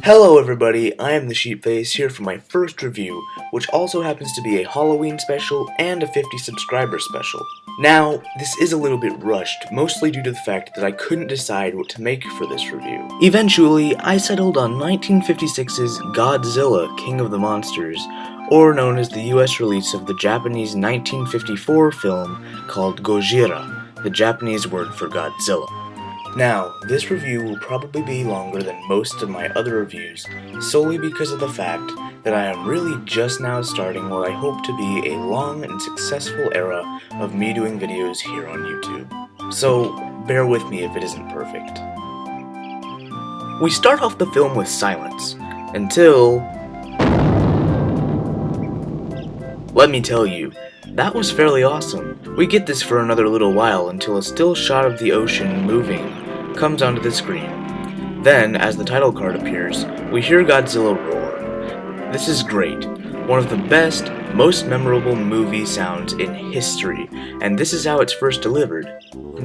Hello everybody, I am the Sheepface here for my first review, which also happens to be a Halloween special and a 50 subscriber special. Now, this is a little bit rushed, mostly due to the fact that I couldn't decide what to make for this review. Eventually, I settled on 1956's Godzilla, King of the Monsters, or known as the US release of the Japanese 1954 film called Gojira, the Japanese word for Godzilla. Now, this review will probably be longer than most of my other reviews, solely because of the fact that I am really just now starting what I hope to be a long and successful era of me doing videos here on YouTube. So, bear with me if it isn't perfect. We start off the film with silence, until... Let me tell you, that was fairly awesome. We get this for another little while until a still shot of the ocean moving comes onto the screen. Then, as the title card appears, we hear Godzilla roar. This is great. One of the best, most memorable movie sounds in history, and this is how it's first delivered.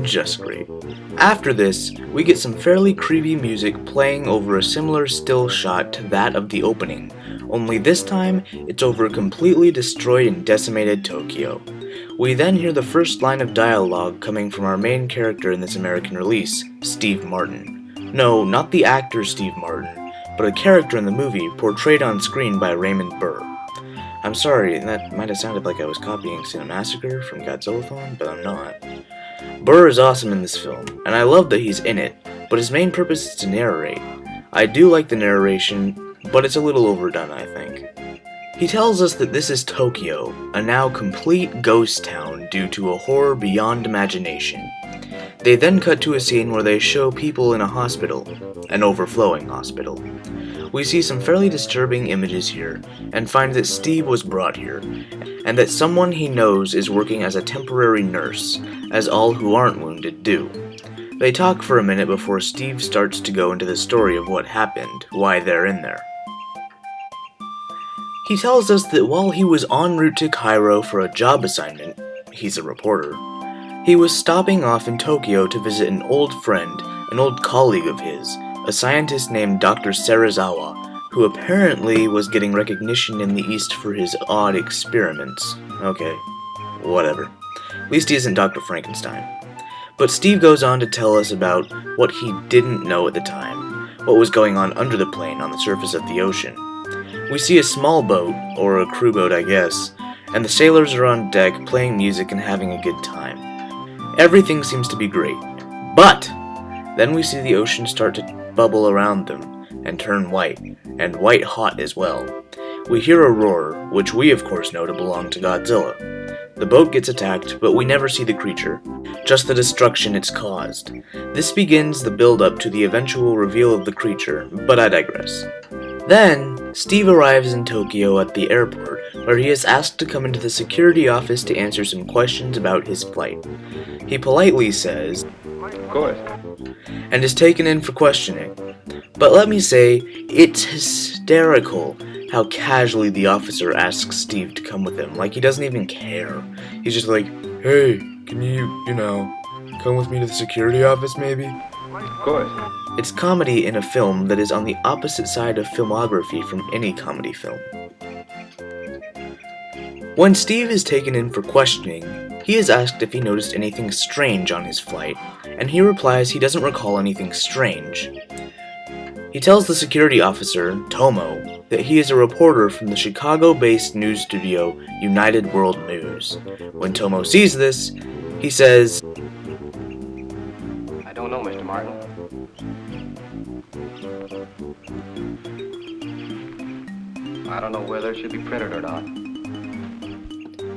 Just great. After this, we get some fairly creepy music playing over a similar still shot to that of the opening, only this time, it's over a completely destroyed and decimated Tokyo. We then hear the first line of dialogue coming from our main character in this American release, Steve Martin. No, not the actor Steve Martin, but a character in the movie portrayed on screen by Raymond Burr. I'm sorry, that might have sounded like I was copying Cinemassacre from Godzillathon, but I'm not. Burr is awesome in this film, and I love that he's in it, but his main purpose is to narrate. I do like the narration, but it's a little overdone, I think. He tells us that this is Tokyo, a now complete ghost town due to a horror beyond imagination. They then cut to a scene where they show people in a hospital, an overflowing hospital. We see some fairly disturbing images here, and find that Steve was brought here, and that someone he knows is working as a temporary nurse, as all who aren't wounded do. They talk for a minute before Steve starts to go into the story of what happened, why they're in there. He tells us that while he was en route to Cairo for a job assignment, he's a reporter, he was stopping off in Tokyo to visit an old friend, an old colleague of his, a scientist named Dr. Serizawa, who apparently was getting recognition in the East for his odd experiments. Okay, whatever. At least he isn't Dr. Frankenstein. But Steve goes on to tell us about what he didn't know at the time, what was going on under the plane on the surface of the ocean. We see a small boat, or a crew boat I guess, and the sailors are on deck playing music and having a good time. Everything seems to be great, but then we see the ocean start to bubble around them and turn white, and white hot as well. We hear a roar, which we of course know to belong to Godzilla. The boat gets attacked, but we never see the creature, just the destruction it's caused. This begins the build-up to the eventual reveal of the creature, but I digress. Then, Steve arrives in Tokyo at the airport, where he is asked to come into the security office to answer some questions about his flight. He politely says, "Of course," and is taken in for questioning. But let me say, it's hysterical how casually the officer asks Steve to come with him, like he doesn't even care. He's just like, "Hey, can you come with me to the security office maybe?" "Of course." It's comedy in a film that is on the opposite side of filmography from any comedy film. When Steve is taken in for questioning, he is asked if he noticed anything strange on his flight, and he replies he doesn't recall anything strange. He tells the security officer, Tomo, that he is a reporter from the Chicago-based news studio United World News. When Tomo sees this, he says, "I don't know, Mr. Martin." "I don't know whether it should be printed or not."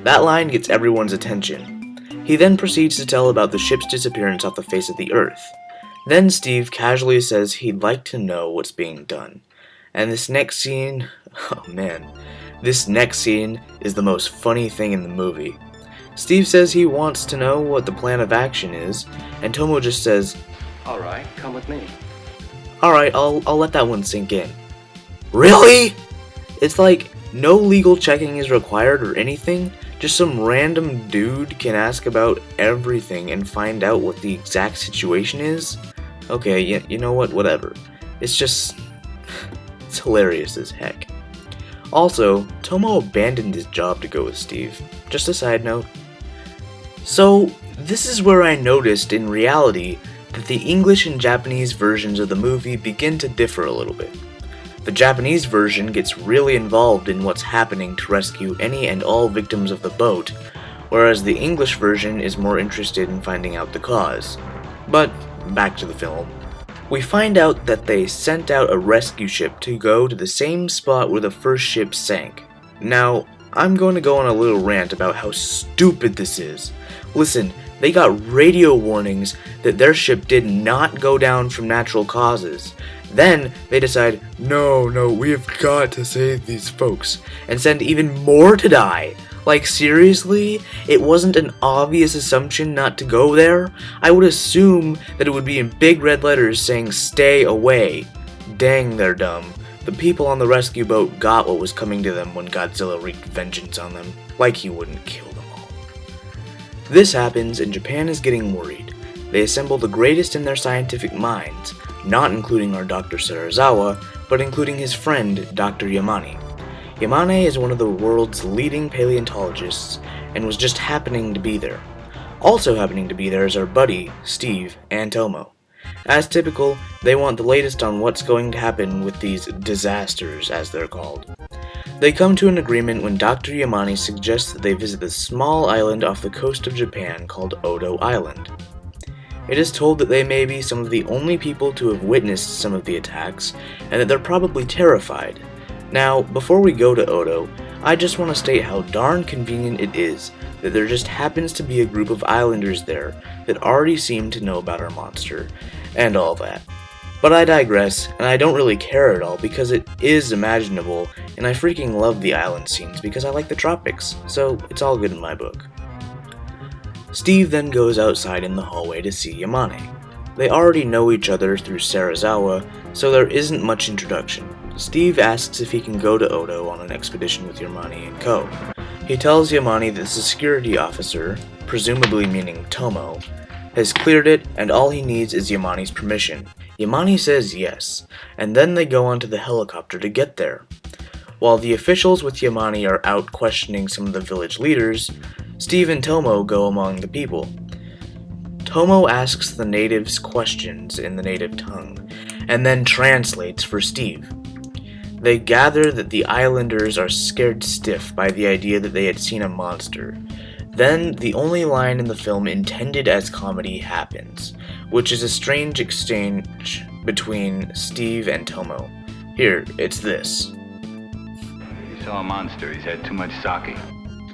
That line gets everyone's attention. He then proceeds to tell about the ship's disappearance off the face of the Earth. Then Steve casually says he'd like to know what's being done. And this next scene, oh man, this next scene is the most funny thing in the movie. Steve says he wants to know what the plan of action is, and Tomo just says, "All right, come with me." "Alright, I'll let that one sink in." Really? It's like no legal checking is required or anything, just some random dude can ask about everything and find out what the exact situation is? Okay, you know what, whatever. It's just... It's hilarious as heck. Also, Tomo abandoned his job to go with Steve. Just a side note. So, this is where I noticed in reality that the English and Japanese versions of the movie begin to differ a little bit. The Japanese version gets really involved in what's happening to rescue any and all victims of the boat, whereas the English version is more interested in finding out the cause. But, back to the film. We find out that they sent out a rescue ship to go to the same spot where the first ship sank. Now, I'm going to go on a little rant about how stupid this is. Listen, they got radio warnings that their ship did not go down from natural causes. Then they decide, no, we have got to save these folks, and send even more to die. Like, seriously? It wasn't an obvious assumption not to go there? I would assume that it would be in big red letters saying, stay away. Dang, they're dumb. The people on the rescue boat got what was coming to them when Godzilla wreaked vengeance on them. Like he wouldn't kill them all. This happens, and Japan is getting worried. They assemble the greatest in their scientific minds, not including our Dr. Serizawa, but including his friend, Dr. Yamane. Yamane is one of the world's leading paleontologists, and was just happening to be there. Also happening to be there is our buddy, Steve, and Tomo. As typical, they want the latest on what's going to happen with these disasters, as they're called. They come to an agreement when Dr. Yamane suggests that they visit the small island off the coast of Japan called Odo Island. It is told that they may be some of the only people to have witnessed some of the attacks, and that they're probably terrified. Now, before we go to Odo, I just want to state how darn convenient it is that there just happens to be a group of islanders there that already seem to know about our monster, and all that. But I digress, and I don't really care at all because it is imaginable, and I freaking love the island scenes because I like the tropics, so it's all good in my book. Steve then goes outside in the hallway to see Yamane. They already know each other through Serizawa, so there isn't much introduction. Steve asks if he can go to Odo on an expedition with Yamane and co. He tells Yamane that the security officer, presumably meaning Tomo, has cleared it and all he needs is Yamane's permission. Yamane says yes, and then they go onto the helicopter to get there. While the officials with Yamane are out questioning some of the village leaders, Steve and Tomo go among the people. Tomo asks the natives questions in the native tongue, and then translates for Steve. They gather that the islanders are scared stiff by the idea that they had seen a monster. Then, the only line in the film intended as comedy happens, which is a strange exchange between Steve and Tomo. Here, it's this. He saw a monster. He's had too much sake.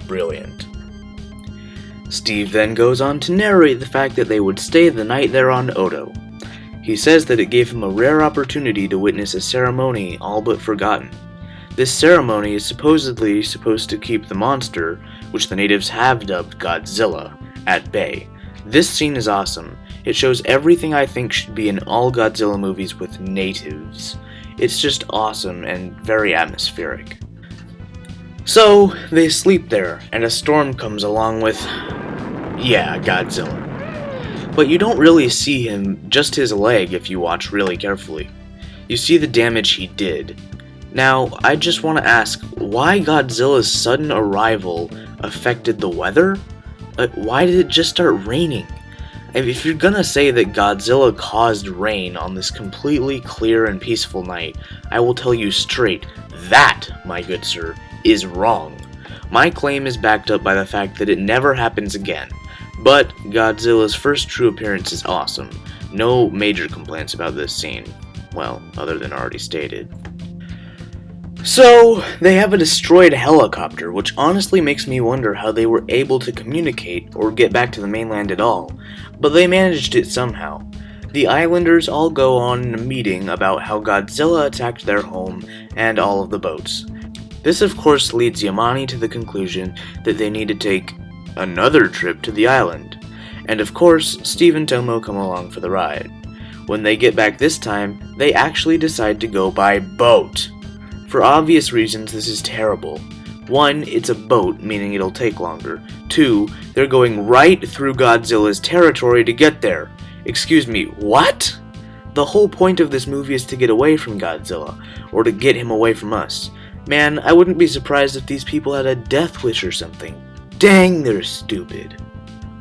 Brilliant. Steve then goes on to narrate the fact that they would stay the night there on Odo. He says that it gave him a rare opportunity to witness a ceremony all but forgotten. This ceremony is supposedly supposed to keep the monster, which the natives have dubbed Godzilla, at bay. This scene is awesome. It shows everything I think should be in all Godzilla movies with natives. It's just awesome and very atmospheric. So, they sleep there, and a storm comes along with, Godzilla. But you don't really see him, just his leg if you watch really carefully. You see the damage he did. Now, I just want to ask, why Godzilla's sudden arrival affected the weather? Why did it just start raining? If you're gonna say that Godzilla caused rain on this completely clear and peaceful night, I will tell you straight, that, my good sir, is wrong. My claim is backed up by the fact that it never happens again. But Godzilla's first true appearance is awesome. No major complaints about this scene. Well, other than already stated. So, they have a destroyed helicopter, which honestly makes me wonder how they were able to communicate or get back to the mainland at all. But they managed it somehow. The islanders all go on in a meeting about how Godzilla attacked their home and all of the boats. This of course leads Yamane to the conclusion that they need to take another trip to the island. And of course, Steve and Tomo come along for the ride. When they get back this time, they actually decide to go by boat. For obvious reasons, this is terrible. 1, it's a boat, meaning it'll take longer. 2, they're going right through Godzilla's territory to get there. Excuse me, what? The whole point of this movie is to get away from Godzilla, or to get him away from us. Man, I wouldn't be surprised if these people had a death wish or something. Dang, they're stupid.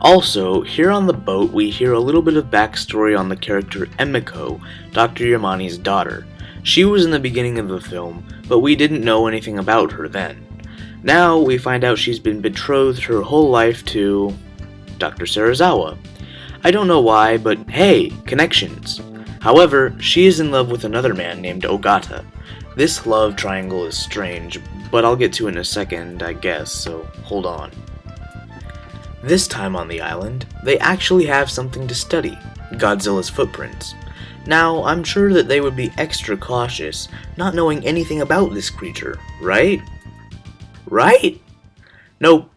Also, here on the boat, we hear a little bit of backstory on the character Emiko, Dr. Yamani's daughter. She was in the beginning of the film, but we didn't know anything about her then. Now, we find out she's been betrothed her whole life to Dr. Serizawa. I don't know why, but hey, connections. However, she is in love with another man named Ogata. This love triangle is strange, but I'll get to it in a second, I guess, so hold on. This time on the island, they actually have something to study, Godzilla's footprints. Now, I'm sure that they would be extra cautious, not knowing anything about this creature, right? Right? Nope.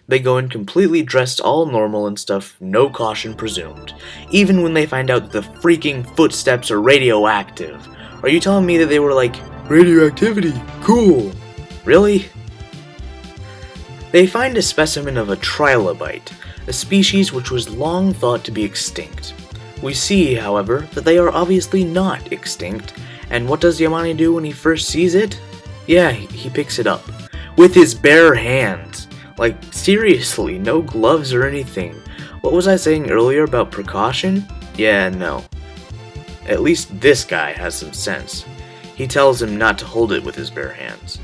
They go in completely dressed all normal and stuff, no caution presumed. Even when they find out that the freaking footsteps are radioactive. Are you telling me that they were like, radioactivity, cool? Really? They find a specimen of a trilobite, a species which was long thought to be extinct. We see, however, that they are obviously not extinct, and what does Yamani do when he first sees it? Yeah, he picks it up. With his bare hands. Like, seriously, no gloves or anything. What was I saying earlier about precaution? Yeah, no. At least this guy has some sense. He tells him not to hold it with his bare hands.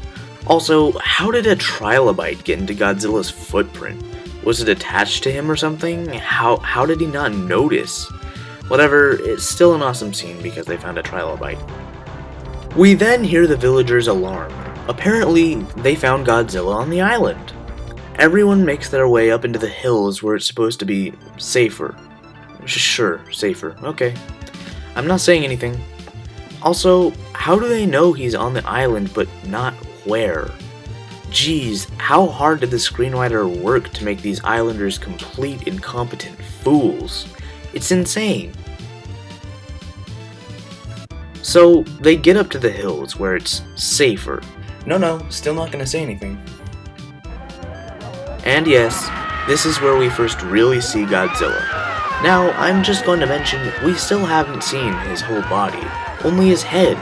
Also, how did a trilobite get into Godzilla's footprint? Was it attached to him or something? How did he not notice? Whatever, it's still an awesome scene because they found a trilobite. We then hear the villagers' alarm. Apparently, they found Godzilla on the island. Everyone makes their way up into the hills where it's supposed to be safer. Sure, safer, okay. I'm not saying anything. Also, how do they know he's on the island but not where? Geez, how hard did the screenwriter work to make these islanders complete incompetent fools? It's insane. So, they get up to the hills where it's safer. No, still not gonna say anything. And yes, this is where we first really see Godzilla. Now, I'm just going to mention, we still haven't seen his whole body, only his head.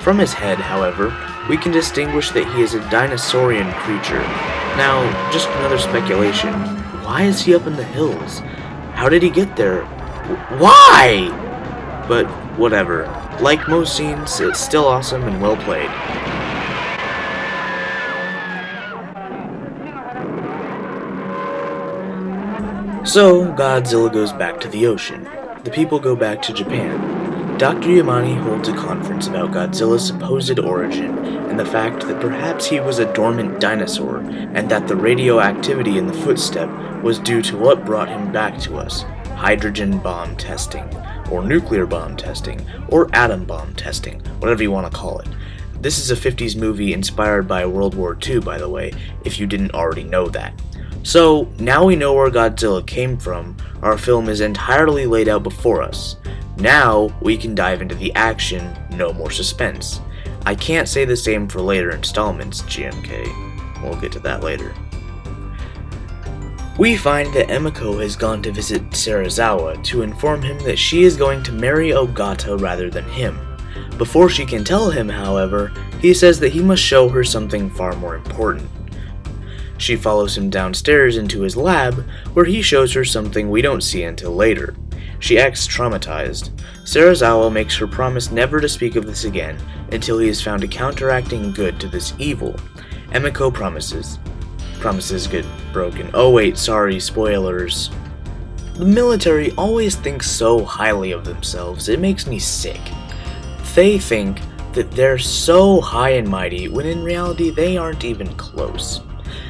From his head, however, we can distinguish that he is a dinosaurian creature. Now, just another speculation. Why is he up in the hills? How did he get there? Why? But whatever. Like most scenes, it's still awesome and well played. So, Godzilla goes back to the ocean. The people go back to Japan. Dr. Yamani holds a conference about Godzilla's supposed origin and the fact that perhaps he was a dormant dinosaur and that the radioactivity in the footstep was due to what brought him back to us. Hydrogen bomb testing, or nuclear bomb testing, or atom bomb testing, whatever you want to call it. This is a 50s movie inspired by World War II, by the way, if you didn't already know that. So, now we know where Godzilla came from, our film is entirely laid out before us. Now, we can dive into the action, no more suspense. I can't say the same for later installments, GMK. We'll get to that later. We find that Emiko has gone to visit Serizawa to inform him that she is going to marry Ogata rather than him. Before she can tell him, however, he says that he must show her something far more important. She follows him downstairs into his lab, where he shows her something we don't see until later. She acts traumatized. Serizawa makes her promise never to speak of this again until he has found a counteracting good to this evil. Emiko promises. Promises get broken. Oh wait, sorry, spoilers. The military always thinks so highly of themselves, it makes me sick. They think that they're so high and mighty when in reality they aren't even close.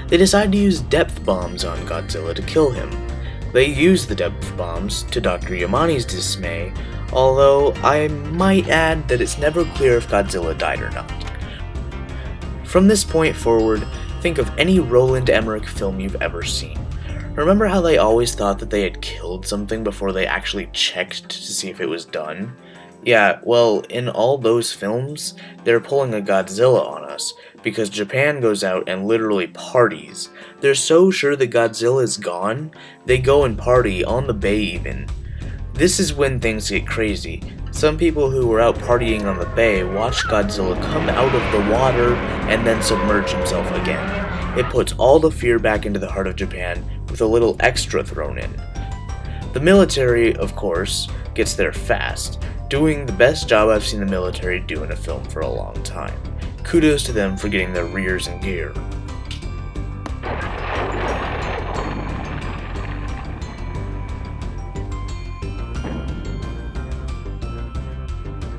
They decide to use depth bombs on Godzilla to kill him. They use the depth bombs, to Dr. Yamani's dismay, although I might add that it's never clear if Godzilla died or not. From this point forward, think of any Roland Emmerich film you've ever seen. Remember how they always thought that they had killed something before they actually checked to see if it was done? Yeah, well, in all those films, they're pulling a Godzilla on us, because Japan goes out and literally parties. They're so sure that Godzilla is gone, they go and party on the bay even. This is when things get crazy. Some people who were out partying on the bay watched Godzilla come out of the water and then submerge himself again. It puts all the fear back into the heart of Japan with a little extra thrown in. The military, of course, gets there fast, doing the best job I've seen the military do in a film for a long time. Kudos to them for getting their rears in gear.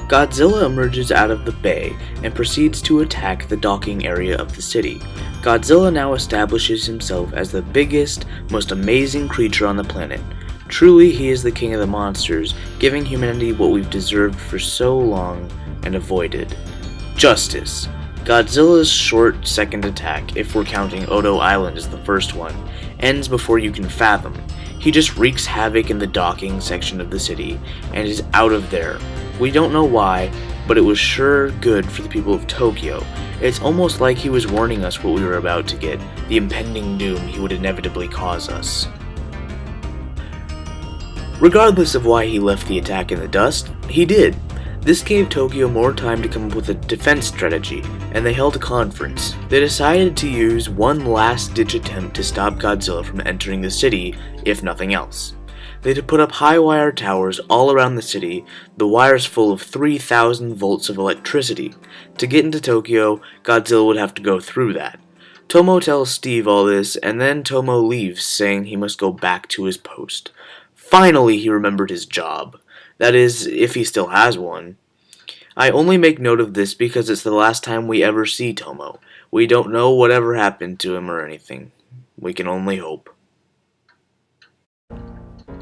Godzilla emerges out of the bay and proceeds to attack the docking area of the city. Godzilla now establishes himself as the biggest, most amazing creature on the planet. Truly, he is the king of the monsters, giving humanity what we've deserved for so long and avoided. Justice. Godzilla's short second attack, if we're counting Odo Island as the first one, ends before you can fathom. He just wreaks havoc in the docking section of the city and is out of there. We don't know why, but it was sure good for the people of Tokyo. It's almost like he was warning us what we were about to get, the impending doom he would inevitably cause us. Regardless of why he left the attack in the dust, he did. This gave Tokyo more time to come up with a defense strategy, and they held a conference. They decided to use one last-ditch attempt to stop Godzilla from entering the city, if nothing else. They had put up high wire towers all around the city, the wires full of 3,000 volts of electricity. To get into Tokyo, Godzilla would have to go through that. Tomo tells Steve all this, and then Tomo leaves, saying he must go back to his post. Finally, he remembered his job. That is, if he still has one. I only make note of this because it's the last time we ever see Tomo. We don't know whatever happened to him or anything. We can only hope.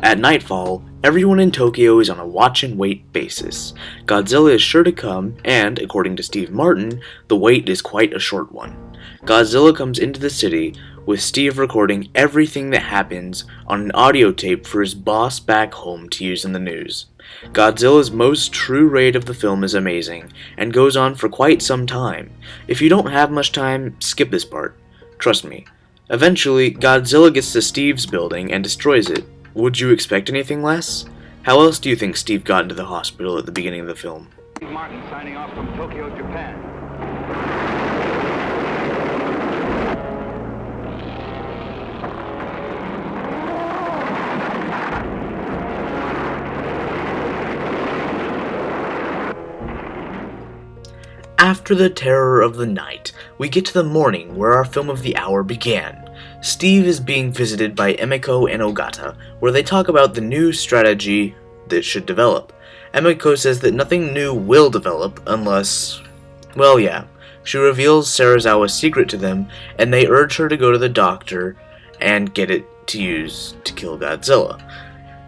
At nightfall, everyone in Tokyo is on a watch-and-wait basis. Godzilla is sure to come, and, according to Steve Martin, the wait is quite a short one. Godzilla comes into the city, with Steve recording everything that happens on an audio tape for his boss back home to use in the news. Godzilla's most true raid of the film is amazing, and goes on for quite some time. If you don't have much time, skip this part. Trust me. Eventually, Godzilla gets to Steve's building and destroys it. Would you expect anything less? How else do you think Steve got into the hospital at the beginning of the film? Steve Martin signing off from Tokyo, Japan. After the terror of the night, we get to the morning where our film of the hour began. Steve is being visited by Emiko and Ogata, where they talk about the new strategy that should develop. Emiko says that nothing new will develop unless... well, yeah. She reveals Serizawa's secret to them, and they urge her to go to the doctor and get it to use to kill Godzilla.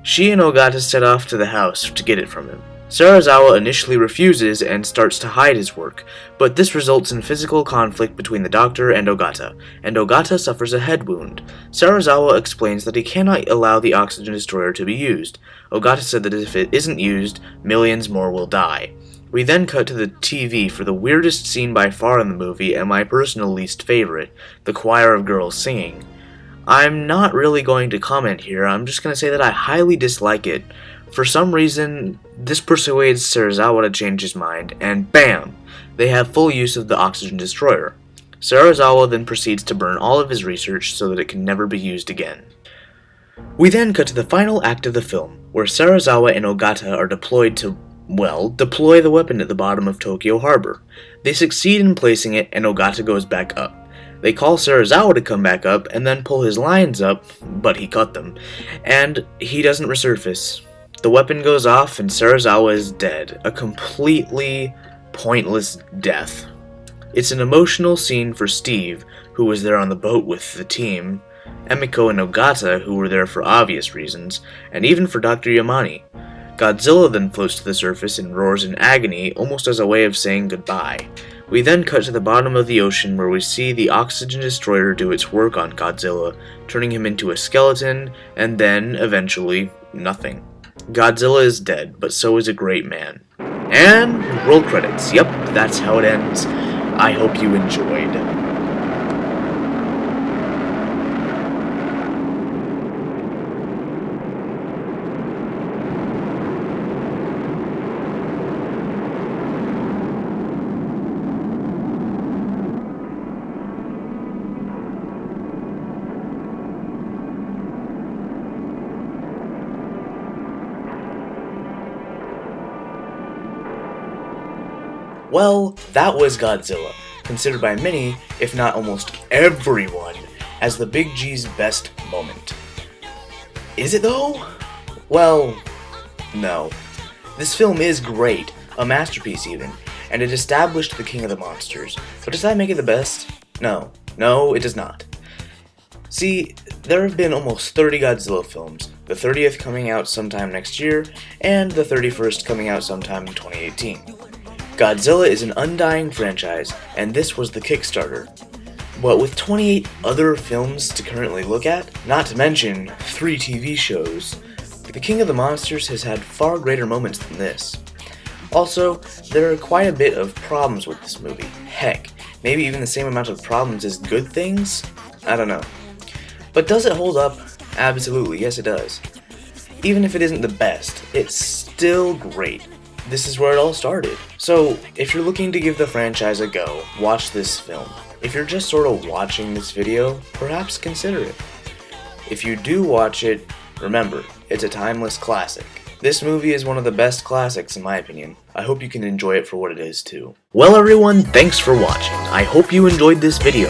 She and Ogata set off to the house to get it from him. Serizawa initially refuses and starts to hide his work, but this results in physical conflict between the doctor and Ogata suffers a head wound. Serizawa explains that he cannot allow the oxygen destroyer to be used. Ogata said that if it isn't used, millions more will die. We then cut to the TV for the weirdest scene by far in the movie and my personal least favorite, the choir of girls singing. I'm not really going to comment here, I'm just going to say that I highly dislike it. For some reason, this persuades Serizawa to change his mind, and BAM! They have full use of the oxygen destroyer. Serizawa then proceeds to burn all of his research so that it can never be used again. We then cut to the final act of the film, where Serizawa and Ogata are deployed to, well, deploy the weapon at the bottom of Tokyo Harbor. They succeed in placing it, and Ogata goes back up. They call Serizawa to come back up, and then pull his lines up, but he cut them, and he doesn't resurface. The weapon goes off and Serizawa is dead, a completely pointless death. It's an emotional scene for Steve, who was there on the boat with the team, Emiko and Ogata, who were there for obvious reasons, and even for Dr. Yamane. Godzilla then floats to the surface and roars in agony, almost as a way of saying goodbye. We then cut to the bottom of the ocean where we see the oxygen destroyer do its work on Godzilla, turning him into a skeleton, and then, eventually, nothing. Godzilla is dead, but so is a great man. And roll credits. Yep, that's how it ends. I hope you enjoyed. Well, that was Godzilla, considered by many, if not almost everyone, as the Big G's best moment. Is it though? Well, no. This film is great, a masterpiece even, and it established the King of the Monsters, but does that make it the best? No, it does not. See, there have been almost 30 Godzilla films, the 30th coming out sometime next year, and the 31st coming out sometime in 2018. Godzilla is an undying franchise, and this was the Kickstarter. But with 28 other films to currently look at, not to mention 3 TV shows, the King of the Monsters has had far greater moments than this. Also, there are quite a bit of problems with this movie. Heck, maybe even the same amount of problems as good things? I don't know. But does it hold up? Absolutely, yes it does. Even if it isn't the best, it's still great. This is where it all started. So, if you're looking to give the franchise a go, watch this film. If you're just sort of watching this video, perhaps consider it. If you do watch it, remember, it's a timeless classic. This movie is one of the best classics in my opinion. I hope you can enjoy it for what it is too. Well everyone, thanks for watching. I hope you enjoyed this video.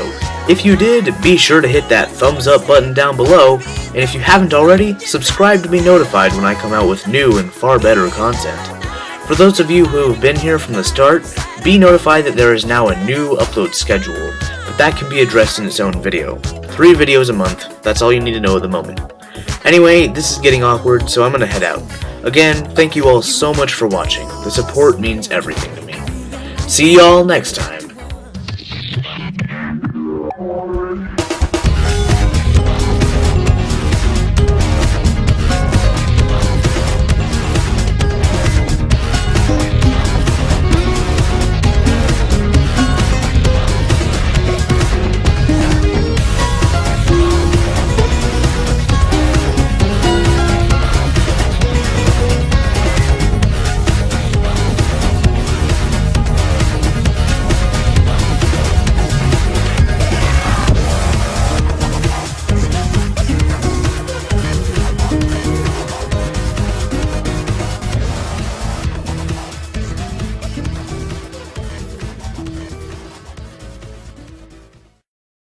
If you did, be sure to hit that thumbs up button down below, and if you haven't already, subscribe to be notified when I come out with new and far better content. For those of you who have been here from the start, be notified that there is now a new upload schedule, but that can be addressed in its own video. 3 videos a month, that's all you need to know at the moment. Anyway, this is getting awkward, so I'm gonna head out. Again, thank you all so much for watching. The support means everything to me. See y'all next time.